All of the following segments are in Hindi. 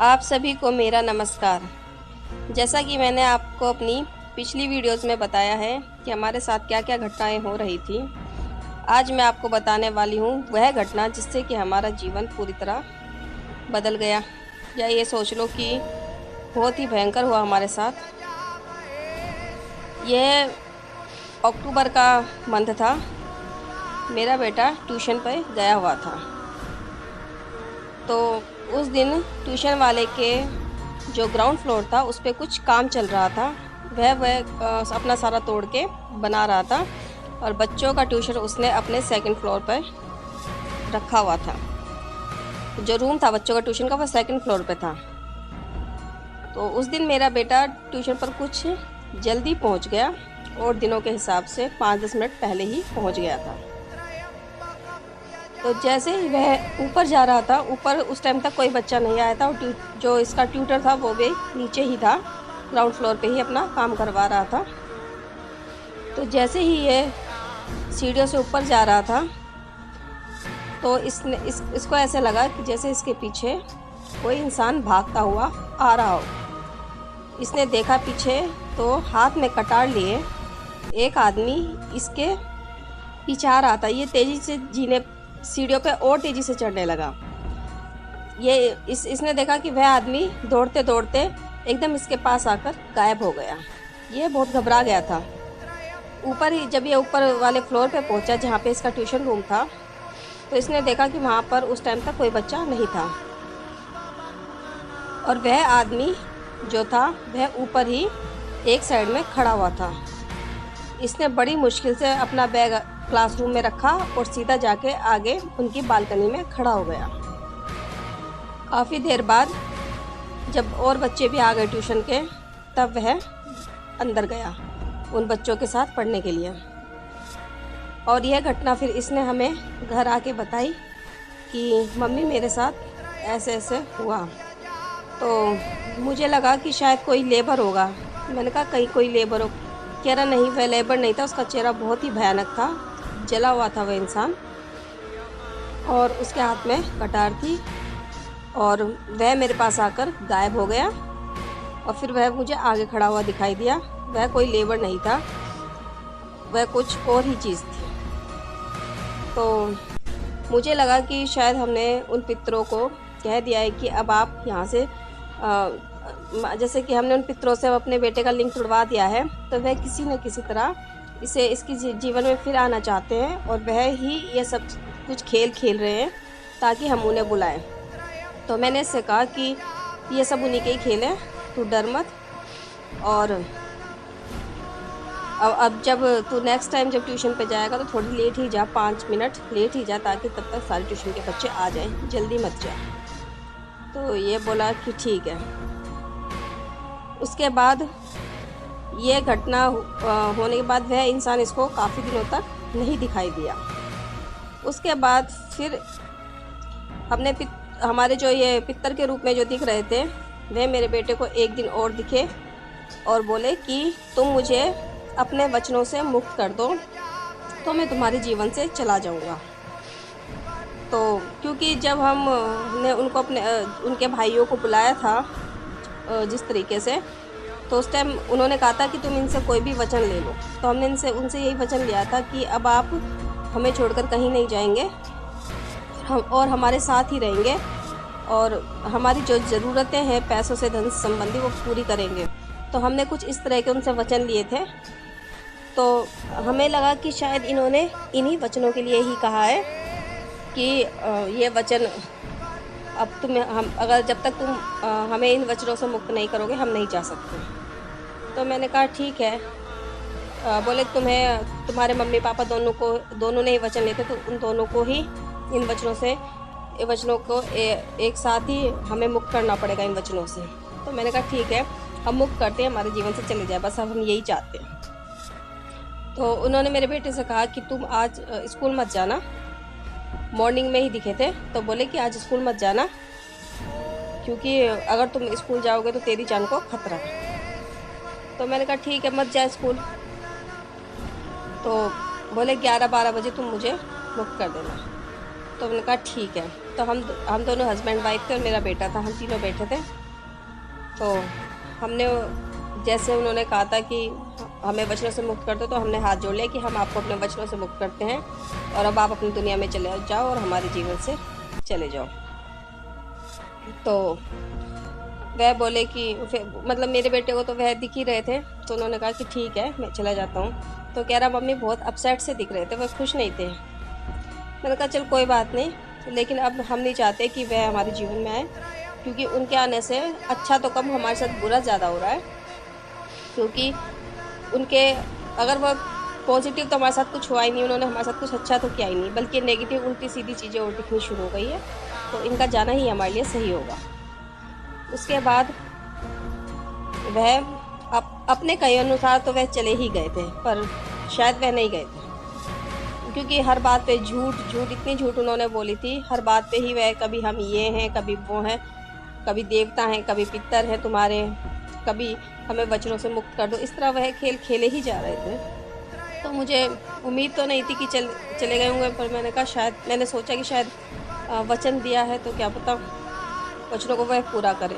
आप सभी को मेरा नमस्कार। जैसा कि मैंने आपको अपनी पिछली वीडियोस में बताया है कि हमारे साथ क्या क्या घटनाएं हो रही थी, आज मैं आपको बताने वाली हूँ वह घटना जिससे कि हमारा जीवन पूरी तरह बदल गया, या ये सोच लो कि बहुत ही भयंकर हुआ हमारे साथ। यह अक्टूबर का मंथ था। मेरा बेटा ट्यूशन पर गया हुआ था, तो उस दिन ट्यूशन वाले के जो ग्राउंड फ्लोर था उस पे कुछ काम चल रहा था। वह अपना सारा तोड़ के बना रहा था, और बच्चों का ट्यूशन उसने अपने सेकंड फ्लोर पर रखा हुआ था। जो रूम था बच्चों का ट्यूशन का वह सेकंड फ्लोर पे था। तो उस दिन मेरा बेटा ट्यूशन पर कुछ जल्दी पहुंच गया, और दिनों के हिसाब से 5-10 मिनट पहले ही पहुंच गया था। तो जैसे ही वह ऊपर जा रहा था, ऊपर उस टाइम तक कोई बच्चा नहीं आया था, और जो इसका ट्यूटर था वो भी नीचे ही था, ग्राउंड फ्लोर पे ही अपना काम करवा रहा था। तो जैसे ही ये सीढ़ियों से ऊपर जा रहा था, तो इसको ऐसे लगा कि जैसे इसके पीछे कोई इंसान भागता हुआ आ रहा हो। इसने देखा पीछे, तो हाथ में कटार लिए एक आदमी इसके पीछे आ रहा था। ये तेज़ी से जीने सीढ़ियों पे और तेज़ी से चढ़ने लगा। इसने देखा कि वह आदमी दौड़ते दौड़ते एकदम इसके पास आकर गायब हो गया। ये बहुत घबरा गया था। जब ये ऊपर वाले फ्लोर पे पहुंचा जहाँ पे इसका ट्यूशन रूम था, तो इसने देखा कि वहाँ पर उस टाइम तक कोई बच्चा नहीं था, और वह आदमी जो था वह ऊपर ही एक साइड में खड़ा हुआ था। इसने बड़ी मुश्किल से अपना बैग क्लासरूम में रखा और सीधा जाके आगे उनकी बालकनी में खड़ा हो गया। काफ़ी देर बाद जब और बच्चे भी आ गए ट्यूशन के, तब वह अंदर गया उन बच्चों के साथ पढ़ने के लिए। और यह घटना फिर इसने हमें घर आके बताई कि मम्मी मेरे साथ ऐसे ऐसे हुआ। तो मुझे लगा कि शायद कोई लेबर होगा। मैंने कहा कहीं कोई लेबर हो। कह रहा नहीं, वह लेबर नहीं था, उसका चेहरा बहुत ही भयानक था, जला हुआ था वह इंसान, और उसके हाथ में कटार थी, और वह मेरे पास आकर गायब हो गया। और फिर वह मुझे आगे खड़ा हुआ दिखाई दिया। वह कोई लेबर नहीं था, वह कुछ और ही चीज़ थी। तो मुझे लगा कि शायद हमने उन पितरों को कह दिया है कि अब आप यहाँ से जैसे कि हमने उन पितरों से अपने बेटे का लिंक तोड़वा दिया है, तो वह किसी न किसी तरह इसकी जीवन में फिर आना चाहते हैं, और वह ही ये सब कुछ खेल खेल रहे हैं ताकि हम उन्हें बुलाएं। तो मैंने इससे कहा कि ये सब उन्हीं के ही खेल हैं, तू डर मत। और अब जब तू नेक्स्ट टाइम जब ट्यूशन पे जाएगा तो थोड़ी लेट ही जा, 5 मिनट लेट ही जा, ताकि तब तक सारे ट्यूशन के बच्चे आ जाएं, जल्दी मत जा। तो ये बोला कि ठीक है। उसके बाद ये घटना होने के बाद वह इंसान इसको काफ़ी दिनों तक नहीं दिखाई दिया। उसके बाद फिर हमने हमारे जो ये पितर के रूप में जो दिख रहे थे, वह मेरे बेटे को एक दिन और दिखे और बोले कि तुम मुझे अपने वचनों से मुक्त कर दो, तो मैं तुम्हारे जीवन से चला जाऊंगा। तो क्योंकि जब हमने उनको उनके भाइयों को बुलाया था जिस तरीके से, तो उस टाइम उन्होंने कहा था कि तुम इनसे कोई भी वचन ले लो। तो हमने उनसे यही वचन लिया था कि अब आप हमें छोड़कर कहीं नहीं जाएंगे, और हमारे साथ ही रहेंगे, और हमारी जो ज़रूरतें हैं पैसों से, धन संबंधी, वो पूरी करेंगे। तो हमने कुछ इस तरह के उनसे वचन लिए थे। तो हमें लगा कि शायद इन्होंने इन्हीं वचनों के लिए ही कहा है कि ये वचन अब हम अगर जब तक तुम हमें इन वचनों से मुक्त नहीं करोगे, हम नहीं जा सकते। तो मैंने कहा ठीक है। बोले तुम्हारे मम्मी पापा दोनों ने ही वचन लिए थे, तो उन दोनों को ही इन वचनों को एक साथ ही हमें मुक्त करना पड़ेगा इन वचनों से। तो मैंने कहा ठीक है, हम मुक्त करते हैं, हमारे जीवन से चले जाए, बस अब हम यही चाहते हैं। तो उन्होंने मेरे बेटे से कहा कि तुम आज स्कूल मत जाना। मॉर्निंग में ही दिखे थे, तो बोले कि आज स्कूल मत जाना, क्योंकि अगर तुम स्कूल जाओगे तो तेरी जान को खतरा है। तो मैंने कहा ठीक है, मत जा स्कूल। तो बोले 11-12 बजे तुम मुझे मुक्त कर देना। तो मैंने कहा ठीक है। तो हम दोनों हस्बैंड वाइफ थे और मेरा बेटा था, हम तीनों बैठे थे। तो हमने जैसे उन्होंने कहा था कि हमें वचनों से मुक्त कर दो, तो हमने हाथ जोड़ लिया कि हम आपको अपने वचनों से मुक्त करते हैं और अब आप अपनी दुनिया में चले जाओ और हमारे जीवन से चले जाओ। तो वह बोले कि मतलब मेरे बेटे को तो वह दिख ही रहे थे, तो उन्होंने कहा कि ठीक है मैं चला जाता हूँ। तो कह रहा मम्मी बहुत अपसेट से दिख रहे थे, वह खुश नहीं थे। मैंने कहा चल कोई बात नहीं, लेकिन अब हम नहीं चाहते कि वह हमारे जीवन में आए, क्योंकि उनके आने से अच्छा तो कम हमारे साथ बुरा ज़्यादा हो रहा है। क्योंकि उनके अगर वह पॉजिटिव तो हमारे साथ कुछ हुआ ही नहीं, उन्होंने हमारे साथ कुछ अच्छा तो किया ही नहीं, बल्कि नेगेटिव उल्टी सीधी चीज़ें और दिखनी शुरू हो गई है। तो इनका जाना ही हमारे लिए सही होगा। उसके बाद वह अपने कहे अनुसार तो वह चले ही गए थे, पर शायद वह नहीं गए थे, क्योंकि हर बात पे झूठ इतनी झूठ उन्होंने बोली थी। हर बात पे ही वह कभी हम ये हैं, कभी वो हैं, कभी देवता हैं, कभी पितर हैं तुम्हारे, कभी हमें वचनों से मुक्त कर दो। इस तरह वह खेल खेले ही जा रहे थे। तो मुझे उम्मीद तो नहीं थी कि चले गए होंगे, पर मैंने सोचा कि शायद वचन दिया है तो क्या पता वचनों को वह पूरा करे।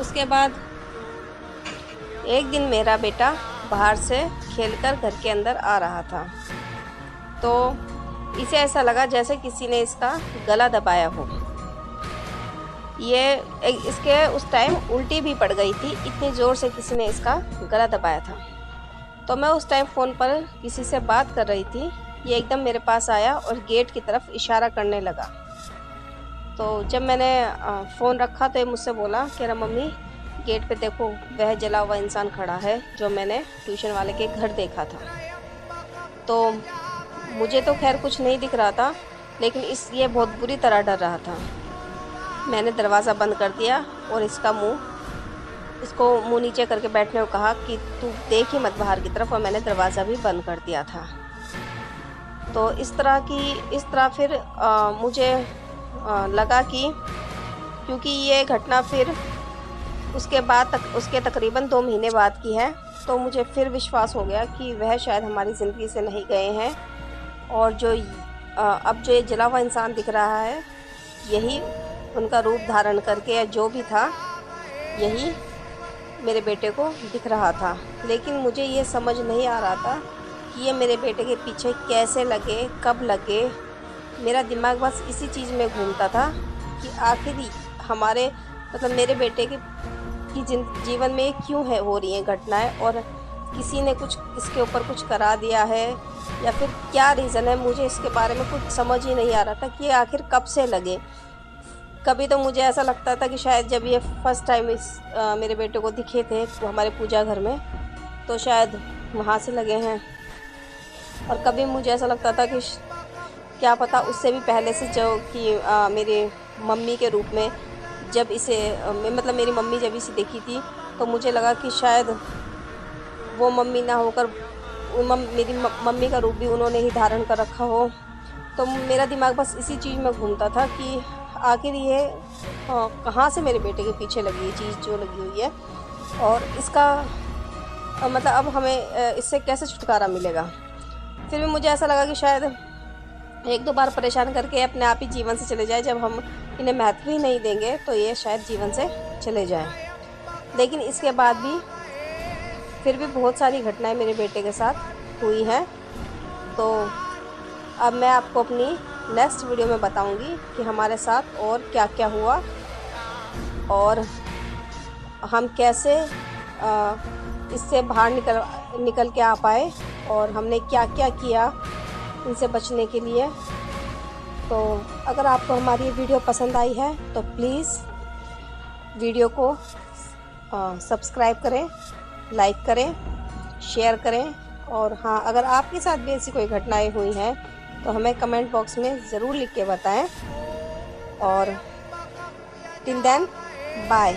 उसके बाद एक दिन मेरा बेटा बाहर से खेलकर घर के अंदर आ रहा था, तो इसे ऐसा लगा जैसे किसी ने इसका गला दबाया हो। इसके उस टाइम उल्टी भी पड़ गई थी, इतनी ज़ोर से किसी ने इसका गला दबाया था। तो मैं उस टाइम फ़ोन पर किसी से बात कर रही थी। ये एकदम मेरे पास आया और गेट की तरफ इशारा करने लगा। तो जब मैंने फ़ोन रखा तो ये मुझसे बोला, कह रहा मम्मी गेट पे देखो वह जला हुआ इंसान खड़ा है जो मैंने ट्यूशन वाले के घर देखा था। तो मुझे तो खैर कुछ नहीं दिख रहा था, लेकिन ये बहुत बुरी तरह डर रहा था। मैंने दरवाज़ा बंद कर दिया और इसको मुंह नीचे करके बैठने को कहा कि तू देख ही मत बाहर की तरफ, और मैंने दरवाज़ा भी बंद कर दिया था। तो इस तरह फिर मुझे लगा कि क्योंकि ये घटना फिर उसके तकरीबन 2 महीने बाद की है, तो मुझे फिर विश्वास हो गया कि वह शायद हमारी ज़िंदगी से नहीं गए हैं, और अब जो ये जला हुआ इंसान दिख रहा है यही उनका रूप धारण करके या जो भी था यही मेरे बेटे को दिख रहा था। लेकिन मुझे ये समझ नहीं आ रहा था कि ये मेरे बेटे के पीछे कैसे लगे, कब लगे। मेरा दिमाग बस इसी चीज़ में घूमता था कि आखिर हमारे मेरे बेटे की जीवन में क्यों हो रही हैं घटनाएं, और किसी ने कुछ इसके ऊपर कुछ करा दिया है या फिर क्या रीज़न है। मुझे इसके बारे में कुछ समझ ही नहीं आ रहा था कि आखिर कब से लगे। कभी तो मुझे ऐसा लगता था कि शायद जब ये फर्स्ट टाइम मेरे बेटे को दिखे थे हमारे पूजा घर में, तो शायद वहाँ से लगे हैं, और कभी मुझे ऐसा लगता था कि क्या पता उससे भी पहले से जो कि मेरी मम्मी के रूप में जब मेरी मम्मी जब इसे देखी थी, तो मुझे लगा कि शायद वो मम्मी ना होकर मेरी मम्मी का रूप भी उन्होंने ही धारण कर रखा हो। तो मेरा दिमाग बस इसी चीज़ में घूमता था कि आखिर ये कहाँ से मेरे बेटे के पीछे लगी है चीज़ जो लगी हुई है, और इसका अब हमें इससे कैसे छुटकारा मिलेगा। फिर भी मुझे ऐसा लगा कि शायद 1-2 बार परेशान करके अपने आप ही जीवन से चले जाए। जब हम इन्हें महत्व ही नहीं देंगे तो ये शायद जीवन से चले जाएं। लेकिन इसके बाद भी फिर भी बहुत सारी घटनाएं मेरे बेटे के साथ हुई हैं। तो अब मैं आपको अपनी नेक्स्ट वीडियो में बताऊंगी कि हमारे साथ और क्या क्या हुआ और हम कैसे इससे बाहर निकल के आ पाए, और हमने क्या क्या किया इनसे बचने के लिए। तो अगर आपको हमारी ये वीडियो पसंद आई है तो प्लीज़ वीडियो को सब्सक्राइब करें, लाइक करें, शेयर करें, और हाँ, अगर आपके साथ भी ऐसी कोई घटनाएं हुई हैं तो हमें कमेंट बॉक्स में ज़रूर लिख के बताएं। और टिल देन बाय।